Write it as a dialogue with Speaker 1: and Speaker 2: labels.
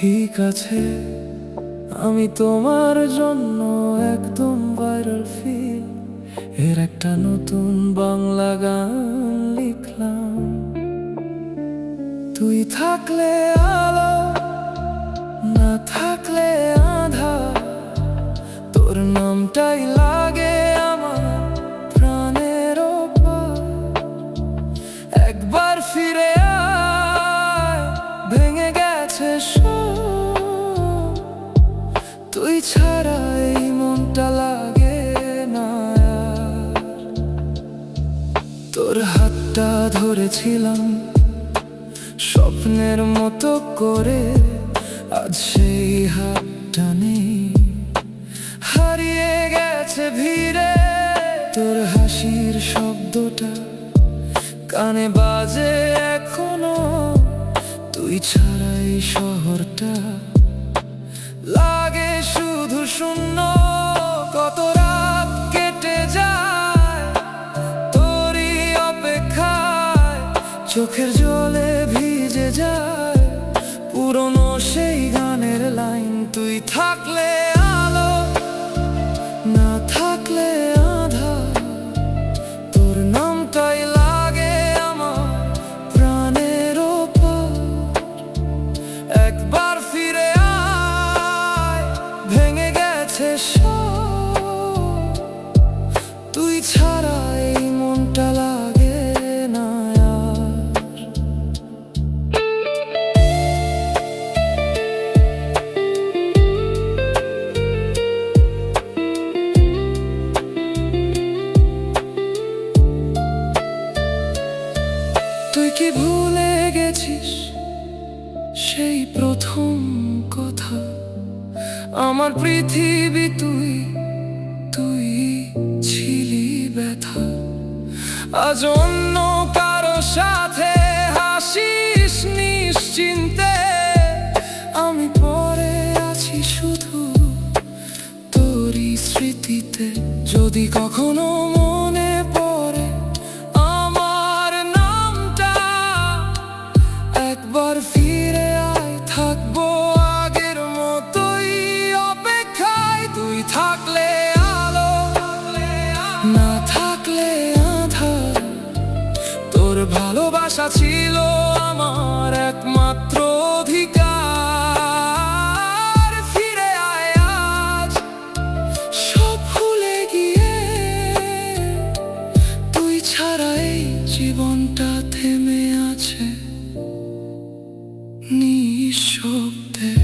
Speaker 1: ঠিক আছে, আমি তোমার জন্য একদম ভাইরাল ফিল এর একটা নতুন বাংলা গান লিখলাম। তুই থাকলে আলো, না থাকলে আঁধার, তোর নামটাই লাগে আমার প্রাণের ওপর। একবার ফিরে আয়, ভেঙে গেছে সব, তুই ছাড়া এই মনটা লাগে না আর। তোর হাতটা ধরেছিলাম স্বপ্নের মতো করে, আজ সেই হাতটা নেই, হারিয়ে গেছে ভিড়ে। তোর হাসির শব্দটা কানে বাজে এখনো, তুই ছাড়া এই শহরটা লাগে শুধু শূন্য। কত রাত কেটে যায় তোরই অপেক্ষায়, চোখের জলে ভিজে যায় পুরনো সেই গানের লাইন। তুই থাকলে আলো, না থাকলে আঁধার, তোর নামটাই লাগে আমার প্রাণের ওপর। একবার ফিরে আয়, ভেঙে গেছে সব, তুই ছাড়া এই মনটা লাগে না আর। তুই কি ভুলে গেছিস সেই প্রথম কথা? আমার পৃথিবী তুই, তুই ছিলি ব্যথা। আজ অন্য কারো সাথে হাসিস নিশ্চিন্তে, আমি পড়ে আছি শুধু তোরই স্মৃতিতে। যদি কখনো মনে পড়ে আমার নামটা, একবার ফিরে আয়, থাকবো আগের মতোই অপেক্ষায়। তুই থাকলে আলো, না থাকলে আঁধার, তোর ভালোবাসা ছিল আমার একমাত্র অধিকার। ফিরে আয় আজ, সব ভুলে গিয়ে, তুই ছাড়া এই জীবনটা থেমে আছে নিঃশব্দে।